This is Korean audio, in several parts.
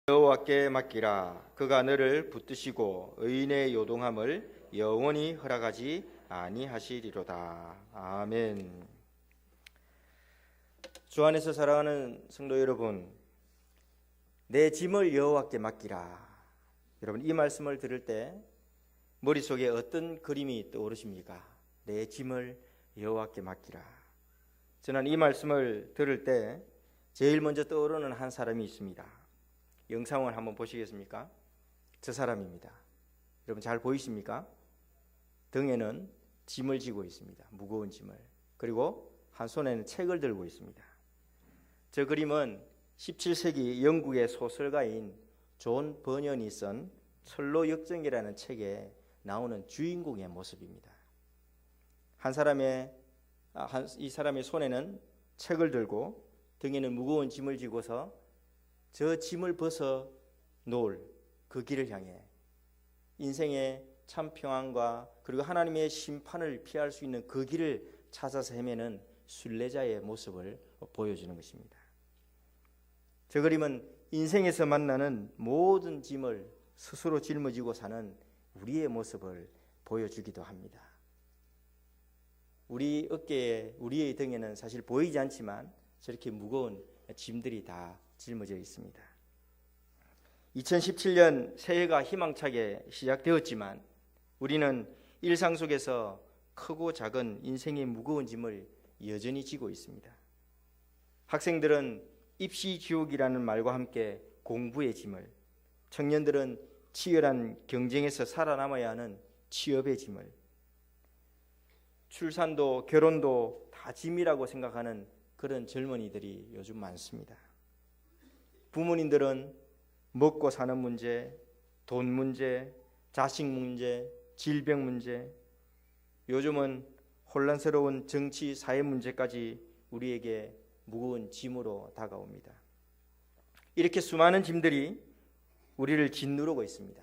여호와께 맡기라. 그가 너를 붙드시고 의인의 요동함을 영원히 허락하지 아니하시리로다. 아멘. 주 안에서 사랑하는 성도 여러분, 내 짐을 여호와께 맡기라. 여러분, 이 말씀을 들을 때 머릿속에 어떤 그림이 떠오르십니까? 내 짐을 여호와께 맡기라. 저는 이 말씀을 들을 때 제일 먼저 떠오르는 한 사람이 있습니다. 영상을 한번 보시겠습니까? 저 사람입니다. 여러분 잘 보이십니까? 등에는 짐을 지고 있습니다. 무거운 짐을. 그리고 한 손에는 책을 들고 있습니다. 저 그림은 17세기 영국의 소설가인 존 버년이 쓴 철로 역정이라는 책에 나오는 주인공의 모습입니다. 이 사람의 손에는 책을 들고 등에는 무거운 짐을 지고서 저 짐을 벗어 놓을 그 길을 향해 인생의 참 평안과 그리고 하나님의 심판을 피할 수 있는 그 길을 찾아서 헤매는 순례자의 모습을 보여주는 것입니다. 저 그림은 인생에서 만나는 모든 짐을 스스로 짊어지고 사는 우리의 모습을 보여주기도 합니다. 우리 어깨에, 우리의 등에는 사실 보이지 않지만 저렇게 무거운 짐들이 다 짊어져 있습니다. 2017년 새해가 희망차게 시작되었지만 우리는 일상 속에서 크고 작은 인생의 무거운 짐을 여전히 지고 있습니다. 학생들은 입시 지옥이라는 말과 함께 공부의 짐을, 청년들은 치열한 경쟁에서 살아남아야 하는 취업의 짐을, 출산도 결혼도 다 짐이라고 생각하는 그런 젊은이들이 요즘 많습니다. 부모님들은 먹고 사는 문제, 돈 문제, 자식 문제, 질병 문제, 요즘은 혼란스러운 정치, 사회 문제까지 우리에게 무거운 짐으로 다가옵니다. 이렇게 수많은 짐들이 우리를 짓누르고 있습니다.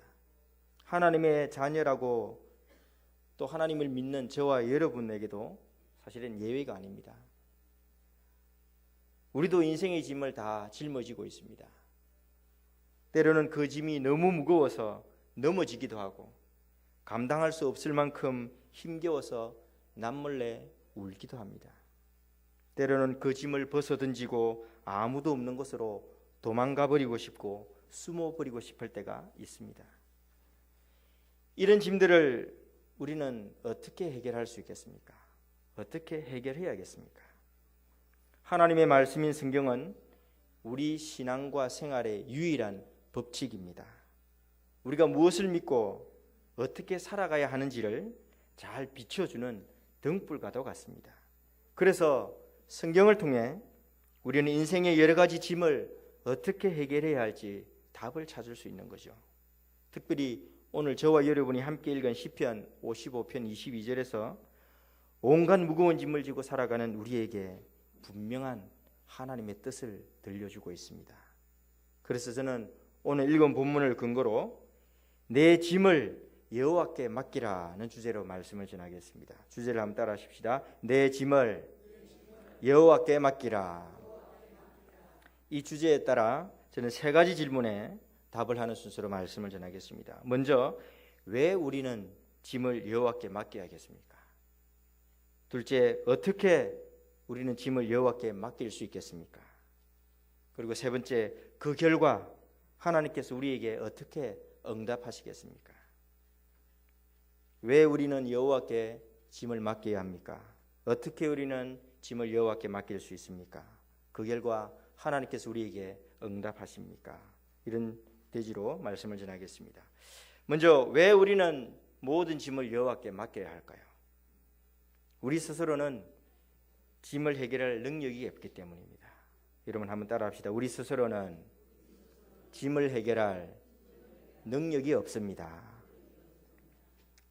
하나님의 자녀라고 또 하나님을 믿는 저와 여러분에게도 사실은 예외가 아닙니다. 우리도 인생의 짐을 다 짊어지고 있습니다. 때로는 그 짐이 너무 무거워서 넘어지기도 하고 감당할 수 없을 만큼 힘겨워서 남몰래 울기도 합니다. 때로는 그 짐을 벗어던지고 아무도 없는 곳으로 도망가 버리고 싶고 숨어버리고 싶을 때가 있습니다. 이런 짐들을 우리는 어떻게 해결할 수 있겠습니까? 어떻게 해결해야겠습니까? 하나님의 말씀인 성경은 우리 신앙과 생활의 유일한 법칙입니다. 우리가 무엇을 믿고 어떻게 살아가야 하는지를 잘 비춰주는 등불과도 같습니다. 그래서 성경을 통해 우리는 인생의 여러 가지 짐을 어떻게 해결해야 할지 답을 찾을 수 있는 거죠. 특별히 오늘 저와 여러분이 함께 읽은 시편 55편 22절에서 온갖 무거운 짐을 지고 살아가는 우리에게 분명한 하나님의 뜻을 들려주고 있습니다. 그래서 저는 오늘 읽은 본문을 근거로 내 짐을 여호와께 맡기라는 주제로 말씀을 전하겠습니다. 주제를 한번 따라 하십시다. 내 짐을 여호와께 맡기라. 이 주제에 따라 저는 세 가지 질문에 답을 하는 순서로 말씀을 전하겠습니다. 먼저, 왜 우리는 짐을 여호와께 맡겨야겠습니까? 둘째, 어떻게 우리는 짐을 여호와께 맡길 수 있겠습니까? 그리고 세 번째, 그 결과 하나님께서 우리에게 어떻게 응답하시겠습니까? 왜 우리는 여호와께 짐을 맡겨야 합니까? 어떻게 우리는 짐을 여호와께 맡길 수 있습니까? 그 결과 하나님께서 우리에게 응답하십니까? 이런 대지로 말씀을 전하겠습니다. 먼저, 왜 우리는 모든 짐을 여호와께 맡겨야 할까요? 우리 스스로는 짐을 해결할 능력이 없기 때문입니다. 여러분 한번 따라합시다. 우리 스스로는 짐을 해결할 능력이 없습니다.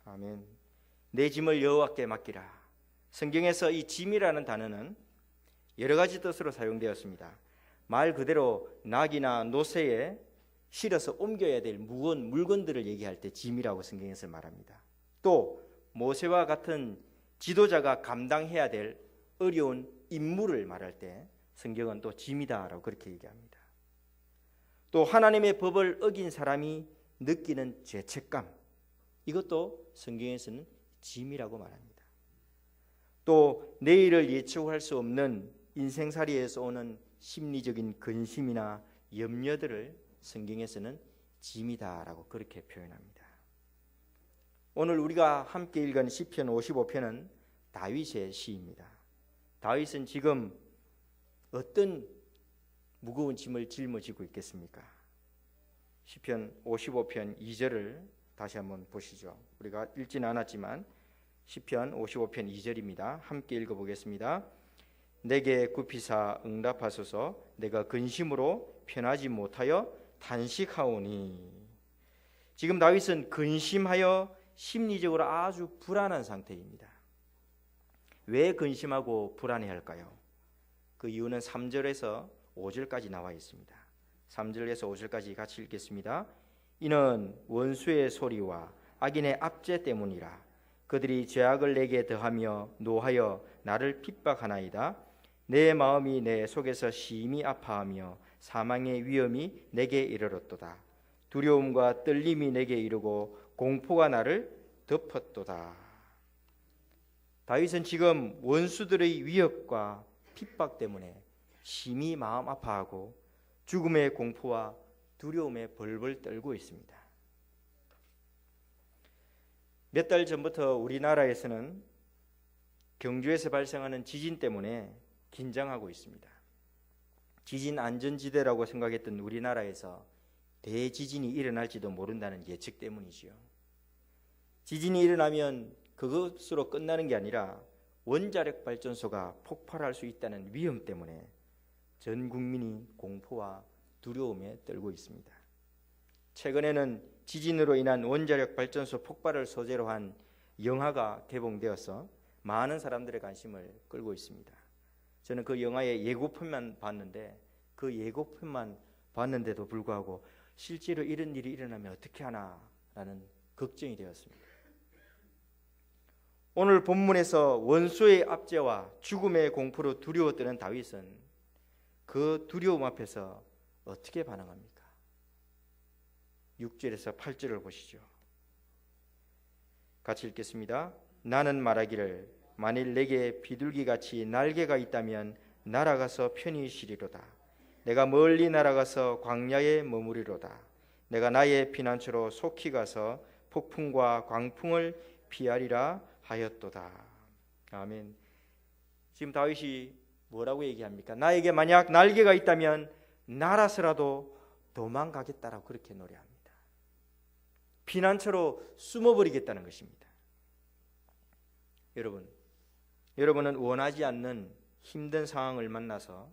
아멘. 내 짐을 여호와께 맡기라. 성경에서 이 짐이라는 단어는 여러 가지 뜻으로 사용되었습니다. 말 그대로 낙이나 노새에 실어서 옮겨야 될 무거운 물건들을 얘기할 때 짐이라고 성경에서 말합니다. 또 모세와 같은 지도자가 감당해야 될 어려운 임무를 말할 때 성경은 또 짐이다라고 그렇게 얘기합니다. 또 하나님의 법을 어긴 사람이 느끼는 죄책감, 이것도 성경에서는 짐이라고 말합니다. 또 내일을 예측할 수 없는 인생살이에서 오는 심리적인 근심이나 염려들을 성경에서는 짐이다라고 그렇게 표현합니다. 오늘 우리가 함께 읽은 시편 55편은 다윗의 시입니다. 다윗은 지금 어떤 무거운 짐을 짊어지고 있겠습니까? 시편 55편 2절을 다시 한번 보시죠. 우리가 읽지는 않았지만 시편 55편 2절입니다. 함께 읽어보겠습니다. 내게 굽히사 응답하소서. 내가 근심으로 편하지 못하여 탄식하오니. 지금 다윗은 근심하여 심리적으로 아주 불안한 상태입니다. 왜 근심하고 불안해할까요? 그 이유는 3절에서 5절까지 나와 있습니다. 3절에서 5절까지 같이 읽겠습니다. 이는 원수의 소리와 악인의 압제 때문이라. 그들이 죄악을 내게 더하며 노하여 나를 핍박하나이다. 내 마음이 내 속에서 심히 아파하며 사망의 위험이 내게 이르렀도다. 두려움과 떨림이 내게 이르고 공포가 나를 덮었도다. 다윗은 지금 원수들의 위협과 핍박 때문에 심히 마음 아파하고 죽음의 공포와 두려움에 벌벌 떨고 있습니다. 몇 달 전부터 우리나라에서는 경주에서 발생하는 지진 때문에 긴장하고 있습니다. 지진 안전지대라고 생각했던 우리나라에서 대지진이 일어날지도 모른다는 예측 때문이지요. 지진이 일어나면 그것으로 끝나는 게 아니라 원자력 발전소가 폭발할 수 있다는 위험 때문에 전 국민이 공포와 두려움에 떨고 있습니다. 최근에는 지진으로 인한 원자력 발전소 폭발을 소재로 한 영화가 개봉되어서 많은 사람들의 관심을 끌고 있습니다. 저는 그 영화의 예고편만 봤는데 그 예고편만 봤는데도 불구하고 실제로 이런 일이 일어나면 어떻게 하나라는 걱정이 되었습니다. 오늘 본문에서 원수의 압제와 죽음의 공포로 두려워뜨는 다윗은 그 두려움 앞에서 어떻게 반응합니까? 6절에서 8절을 보시죠. 같이 읽겠습니다. 나는 말하기를 만일 내게 비둘기같이 날개가 있다면 날아가서 편히 쉬리로다. 내가 멀리 날아가서 광야에 머무리로다. 내가 나의 피난처로 속히 가서 폭풍과 광풍을 피하리라 하였도다. 아멘. 지금 다윗이 뭐라고 얘기합니까? 나에게 만약 날개가 있다면 날아서라도 도망가겠다라고 그렇게 노래합니다. 피난처로 숨어버리겠다는 것입니다. 여러분은 원하지 않는 힘든 상황을 만나서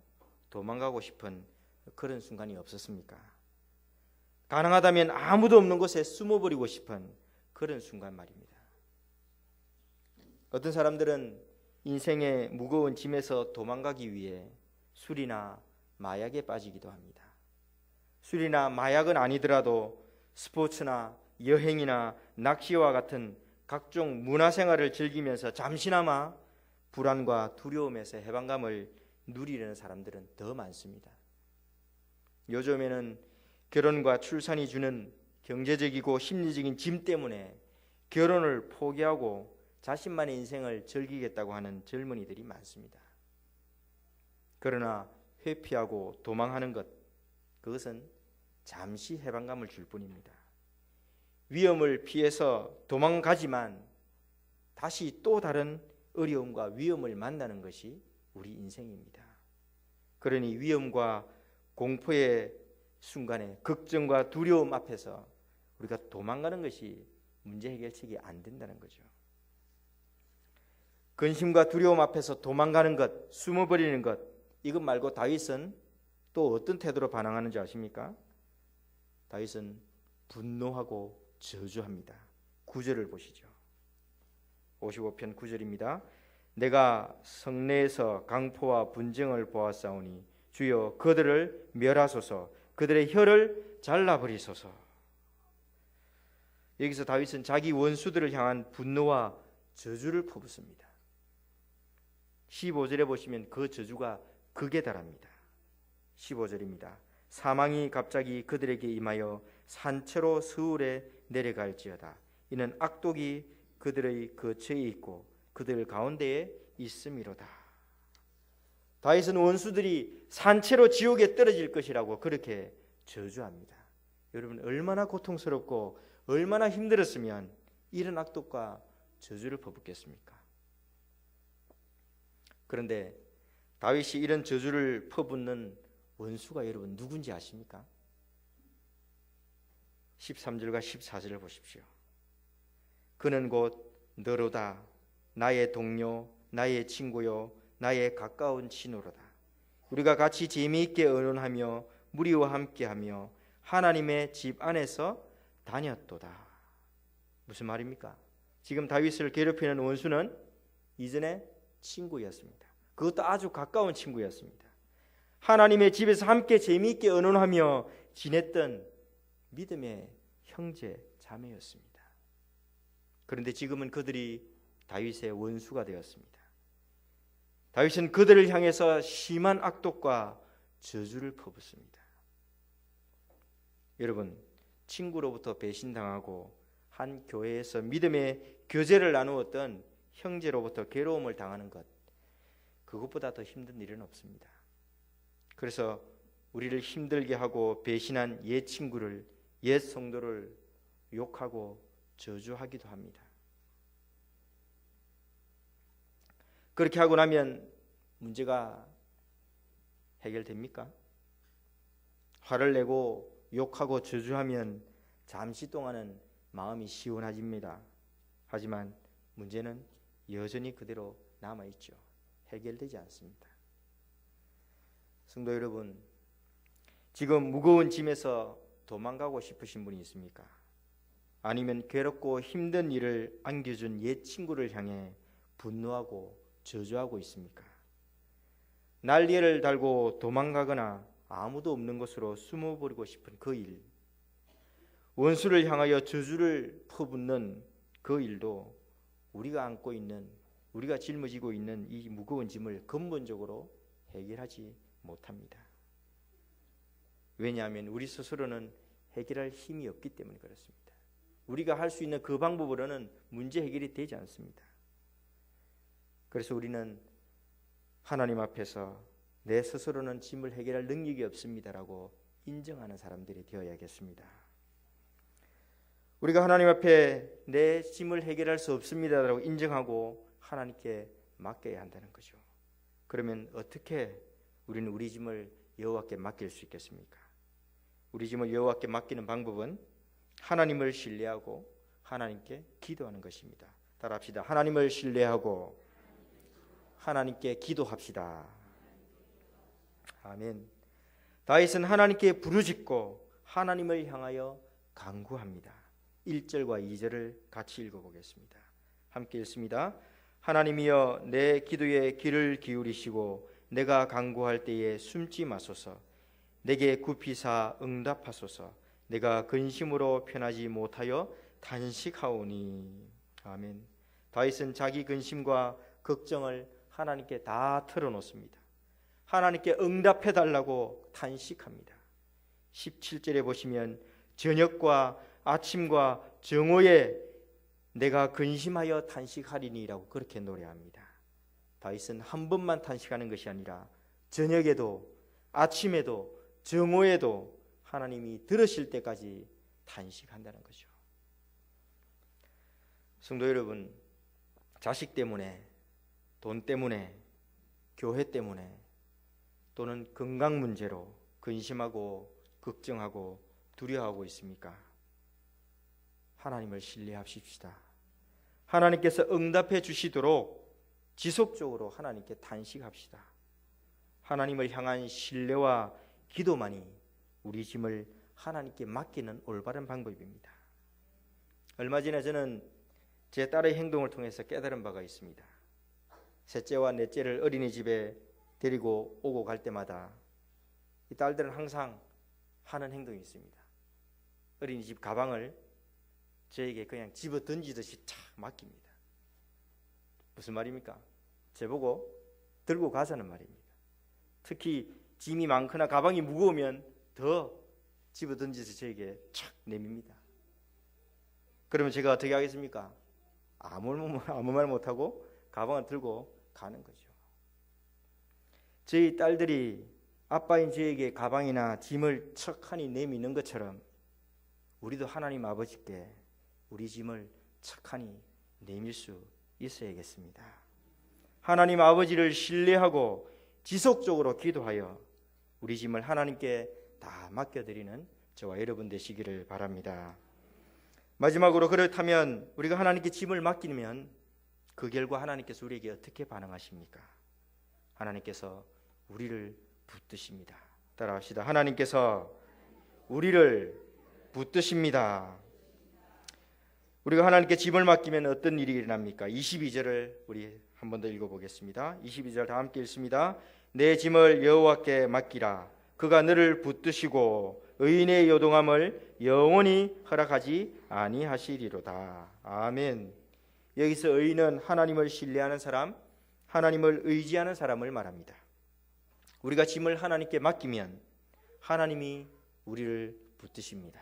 도망가고 싶은 그런 순간이 없었습니까? 가능하다면 아무도 없는 곳에 숨어버리고 싶은 그런 순간 말입니다. 어떤 사람들은 인생의 무거운 짐에서 도망가기 위해 술이나 마약에 빠지기도 합니다. 술이나 마약은 아니더라도 스포츠나 여행이나 낚시와 같은 각종 문화생활을 즐기면서 잠시나마 불안과 두려움에서 해방감을 누리려는 사람들은 더 많습니다. 요즘에는 결혼과 출산이 주는 경제적이고 심리적인 짐 때문에 결혼을 포기하고 자신만의 인생을 즐기겠다고 하는 젊은이들이 많습니다. 그러나 회피하고 도망하는 것, 그것은 잠시 해방감을 줄 뿐입니다. 위험을 피해서 도망가지만 다시 또 다른 어려움과 위험을 만나는 것이 우리 인생입니다. 그러니 위험과 공포의 순간에 걱정과 두려움 앞에서 우리가 도망가는 것이 문제 해결책이 안 된다는 거죠. 근심과 두려움 앞에서 도망가는 것, 숨어버리는 것, 이것 말고 다윗은 또 어떤 태도로 반응하는지 아십니까? 다윗은 분노하고 저주합니다. 9절을 보시죠. 55편 9절입니다. 내가 성내에서 강포와 분쟁을 보았사오니 주여 그들을 멸하소서. 그들의 혀를 잘라버리소서. 여기서 다윗은 자기 원수들을 향한 분노와 저주를 퍼붓습니다. 15절에 보시면 그 저주가 극에 달합니다. 15절입니다. 사망이 갑자기 그들에게 임하여 산채로 스울에 내려갈지어다. 이는 악독이 그들의 거처에 있고 그들 가운데에 있음이로다. 다윗은 원수들이 산채로 지옥에 떨어질 것이라고 그렇게 저주합니다. 여러분, 얼마나 고통스럽고 얼마나 힘들었으면 이런 악독과 저주를 퍼붓겠습니까? 그런데 다윗이 이런 저주를 퍼붓는 원수가 여러분 누군지 아십니까? 13절과 14절을 보십시오. 그는 곧 너로다. 나의 동료, 나의 친구요, 나의 가까운 친구로다. 우리가 같이 재미있게 의논하며 무리와 함께하며 하나님의 집 안에서 다녔도다. 무슨 말입니까? 지금 다윗을 괴롭히는 원수는 이전에 친구였습니다. 그것도 아주 가까운 친구였습니다. 하나님의 집에서 함께 재미있게 의논하며 지냈던 믿음의 형제 자매였습니다. 그런데 지금은 그들이 다윗의 원수가 되었습니다. 다윗은 그들을 향해서 심한 악독과 저주를 퍼붓습니다. 여러분, 친구로부터 배신당하고 한 교회에서 믿음의 교제를 나누었던 형제로부터 괴로움을 당하는 것, 그것보다 더 힘든 일은 없습니다. 그래서 우리를 힘들게 하고 배신한 옛 친구를, 옛 성도를 욕하고 저주하기도 합니다. 그렇게 하고 나면 문제가 해결됩니까? 화를 내고 욕하고 저주하면 잠시 동안은 마음이 시원해집니다. 하지만 문제는 여전히 그대로 남아있죠. 해결되지 않습니다. 성도 여러분, 지금 무거운 짐에서 도망가고 싶으신 분이 있습니까? 아니면 괴롭고 힘든 일을 안겨준 옛 친구를 향해 분노하고 저주하고 있습니까? 난리를 달고 도망가거나 아무도 없는 곳으로 숨어버리고 싶은 그 일, 원수를 향하여 저주를 퍼붓는 그 일도 우리가 안고 있는, 우리가 짊어지고 있는 이 무거운 짐을 근본적으로 해결하지 못합니다. 왜냐하면 우리 스스로는 해결할 힘이 없기 때문에 그렇습니다. 우리가 할 수 있는 그 방법으로는 문제 해결이 되지 않습니다. 그래서 우리는 하나님 앞에서 내 스스로는 짐을 해결할 능력이 없습니다라고 인정하는 사람들이 되어야겠습니다. 우리가 하나님 앞에 내 짐을 해결할 수 없습니다라고 인정하고 하나님께 맡겨야 한다는 거죠. 그러면 어떻게 우리는 우리 짐을 여호와께 맡길 수 있겠습니까? 우리 짐을 여호와께 맡기는 방법은 하나님을 신뢰하고 하나님께 기도하는 것입니다. 따라합시다. 하나님을 신뢰하고 하나님께 기도합시다. 아멘. 다윗은 하나님께 부르짖고 하나님을 향하여 간구합니다. 1절과 2절을 같이 읽어보겠습니다. 함께 읽습니다. 하나님이여 내 기도에 귀를 기울이시고 내가 간구할 때에 숨지 마소서. 내게 굽히사 응답하소서. 내가 근심으로 편하지 못하여 단식하오니. 아멘. 다윗은 자기 근심과 걱정을 하나님께 다 털어놓습니다. 하나님께 응답해달라고 탄식합니다. 17절에 보시면 저녁과 아침과 정오에 내가 근심하여 탄식하리니라고 그렇게 노래합니다. 다윗은 한 번만 탄식하는 것이 아니라 저녁에도 아침에도 정오에도 하나님이 들으실 때까지 탄식한다는 거죠. 성도 여러분, 자식 때문에, 돈 때문에, 교회 때문에 또는 건강 문제로 근심하고 걱정하고 두려워하고 있습니까? 하나님을 신뢰하십시다. 하나님께서 응답해 주시도록 지속적으로 하나님께 탄식합시다. 하나님을 향한 신뢰와 기도만이 우리 짐을 하나님께 맡기는 올바른 방법입니다. 얼마 전에 저는 제 딸의 행동을 통해서 깨달은 바가 있습니다. 셋째와 넷째를 어린이집에 데리고 오고 갈 때마다 이 딸들은 항상 하는 행동이 있습니다. 어린이집 가방을 저에게 그냥 집어 던지듯이 착 맡깁니다. 무슨 말입니까? 저보고 들고 가자는 말입니다. 특히 짐이 많거나 가방이 무거우면 더 집어던져서 저에게 착 내밉니다. 그러면 제가 어떻게 하겠습니까? 아무 말 못하고 가방을 들고 가는 거죠. 저희 딸들이 아빠인 저에게 가방이나 짐을 척하니 내미는 것처럼 우리도 하나님 아버지께 우리 짐을 척하니 내밀 수 있어야겠습니다. 하나님 아버지를 신뢰하고 지속적으로 기도하여 우리 짐을 하나님께 다 맡겨드리는 저와 여러분 되시기를 바랍니다. 마지막으로, 그렇다면 우리가 하나님께 짐을 맡기면 그 결과 하나님께서 우리에게 어떻게 반응하십니까? 하나님께서 우리를 붙드십니다. 따라합시다. 하나님께서 우리를 붙드십니다. 우리가 하나님께 짐을 맡기면 어떤 일이 일어납니까? 22절을 우리 한 번 더 읽어보겠습니다. 22절 다 함께 읽습니다. 내 짐을 여호와께 맡기라. 그가 너를 붙드시고 의인의 요동함을 영원히 허락하지 아니하시리로다. 아멘. 여기서 의인은 하나님을 신뢰하는 사람, 하나님을 의지하는 사람을 말합니다. 우리가 짐을 하나님께 맡기면 하나님이 우리를 붙드십니다.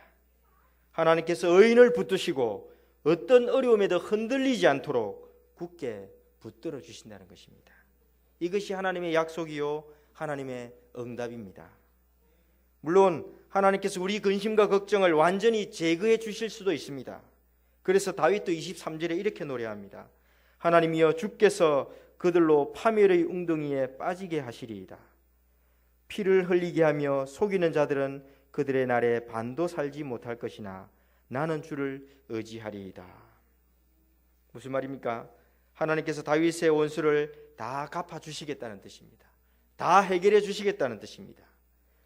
하나님께서 의인을 붙드시고 어떤 어려움에도 흔들리지 않도록 굳게 붙들어 주신다는 것입니다. 이것이 하나님의 약속이요 하나님의 응답입니다. 물론 하나님께서 우리 근심과 걱정을 완전히 제거해 주실 수도 있습니다. 그래서 다윗도 23절에 이렇게 노래합니다. 하나님이여 주께서 그들로 파멸의 웅덩이에 빠지게 하시리이다. 피를 흘리게 하며 속이는 자들은 그들의 날에 반도 살지 못할 것이나 나는 주를 의지하리이다. 무슨 말입니까? 하나님께서 다윗의 원수를 다 갚아주시겠다는 뜻입니다. 다 해결해 주시겠다는 뜻입니다.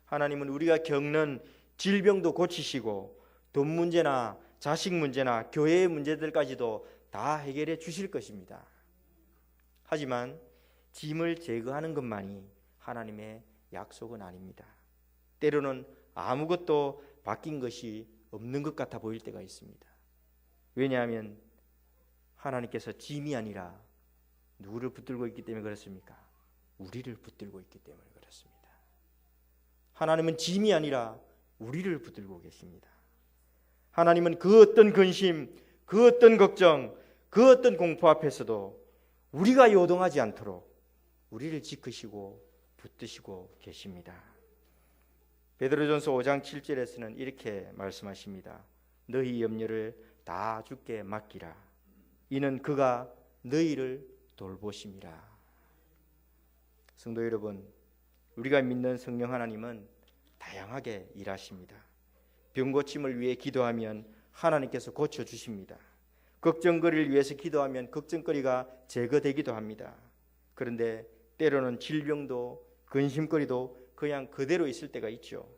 하나님은 우리가 겪는 질병도 고치시고 돈 문제나 자식 문제나 교회의 문제들까지도 다 해결해 주실 것입니다. 하지만 짐을 제거하는 것만이 하나님의 약속은 아닙니다. 때로는 아무것도 바뀐 것이 없는 것 같아 보일 때가 있습니다. 왜냐하면 하나님께서 짐이 아니라 누구를 붙들고 있기 때문에 그렇습니까? 우리를 붙들고 있기 때문에 그렇습니다. 하나님은 짐이 아니라 우리를 붙들고 계십니다. 하나님은 그 어떤 근심, 그 어떤 걱정, 그 어떤 공포 앞에서도 우리가 요동하지 않도록 우리를 지키시고 붙드시고 계십니다. 베드로전서 5장 7절에서는 이렇게 말씀하십니다. 너희 염려를 다 주께 맡기라. 이는 그가 너희를 돌보심이라. 성도 여러분, 우리가 믿는 성령 하나님은 다양하게 일하십니다. 병 고침을 위해 기도하면 하나님께서 고쳐주십니다. 걱정거리를 위해서 기도하면 걱정거리가 제거되기도 합니다. 그런데 때로는 질병도 근심거리도 그냥 그대로 있을 때가 있죠.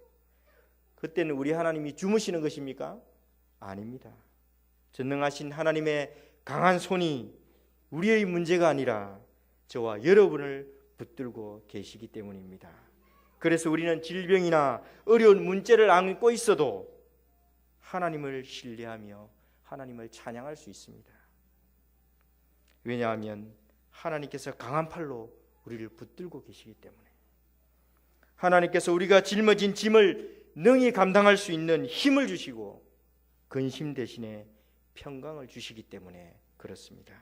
그때는 우리 하나님이 주무시는 것입니까? 아닙니다. 전능하신 하나님의 강한 손이 우리의 문제가 아니라 저와 여러분을 붙들고 계시기 때문입니다. 그래서 우리는 질병이나 어려운 문제를 안고 있어도 하나님을 신뢰하며 하나님을 찬양할 수 있습니다. 왜냐하면 하나님께서 강한 팔로 우리를 붙들고 계시기 때문에, 하나님께서 우리가 짊어진 짐을 능히 감당할 수 있는 힘을 주시고 근심 대신에 평강을 주시기 때문에 그렇습니다.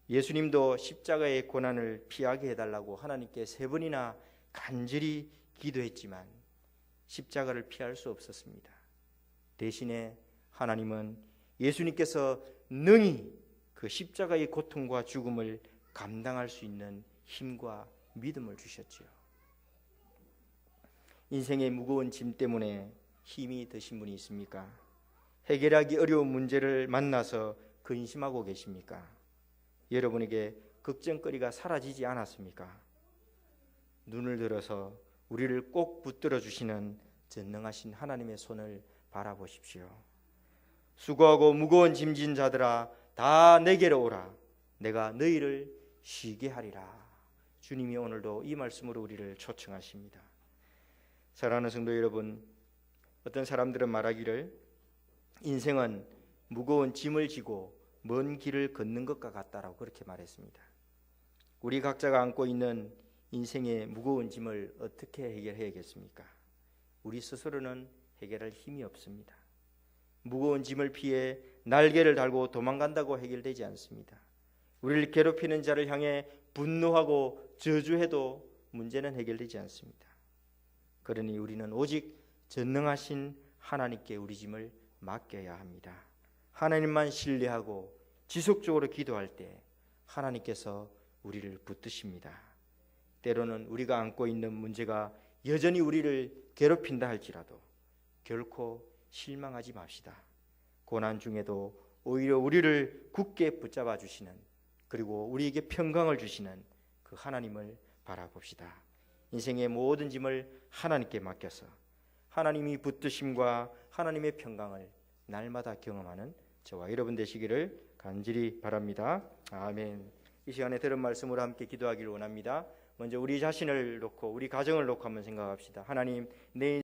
예수님도 십자가의 고난을 피하게 해달라고 하나님께 3번이나 간절히 기도했지만 십자가를 피할 수 없었습니다. 대신에 하나님은 예수님께서 능히 그 십자가의 고통과 죽음을 감당할 수 있는 힘과 믿음을 주셨지요. 인생의 무거운 짐 때문에 힘이 드신 분이 있습니까? 해결하기 어려운 문제를 만나서 근심하고 계십니까? 여러분에게 걱정거리가 사라지지 않았습니까? 눈을 들어서 우리를 꼭 붙들어 주시는 전능하신 하나님의 손을 바라보십시오. 수고하고 무거운 짐진 자들아 다 내게로 오라. 내가 너희를 쉬게 하리라. 주님이 오늘도 이 말씀으로 우리를 초청하십니다. 사랑하는 성도 여러분, 어떤 사람들은 말하기를 인생은 무거운 짐을 지고 먼 길을 걷는 것과 같다라고 그렇게 말했습니다. 우리 각자가 안고 있는 인생의 무거운 짐을 어떻게 해결해야겠습니까? 우리 스스로는 해결할 힘이 없습니다. 무거운 짐을 피해 날개를 달고 도망간다고 해결되지 않습니다. 우리를 괴롭히는 자를 향해 분노하고 저주해도 문제는 해결되지 않습니다. 그러니 우리는 오직 전능하신 하나님께 우리 짐을 맡겨야 합니다. 하나님만 신뢰하고 지속적으로 기도할 때 하나님께서 우리를 붙드십니다. 때로는 우리가 안고 있는 문제가 여전히 우리를 괴롭힌다 할지라도 결코 실망하지 맙시다. 고난 중에도 오히려 우리를 굳게 붙잡아 주시는, 그리고 우리에게 평강을 주시는 그 하나님을 바라봅시다. 인생의 모든 짐을 하나님께 맡겨서 하나님이 붙드심과 하나님의 평강을 날마다 경험하는 저와 여러분 되시기를 간절히 바랍니다. 아멘. 이 시간에 들은 말씀으로 함께 기도하기를 원합니다. 먼저 우리 자신을 놓고, 우리 가정을 놓고 한번 생각합시다. 하나님, 내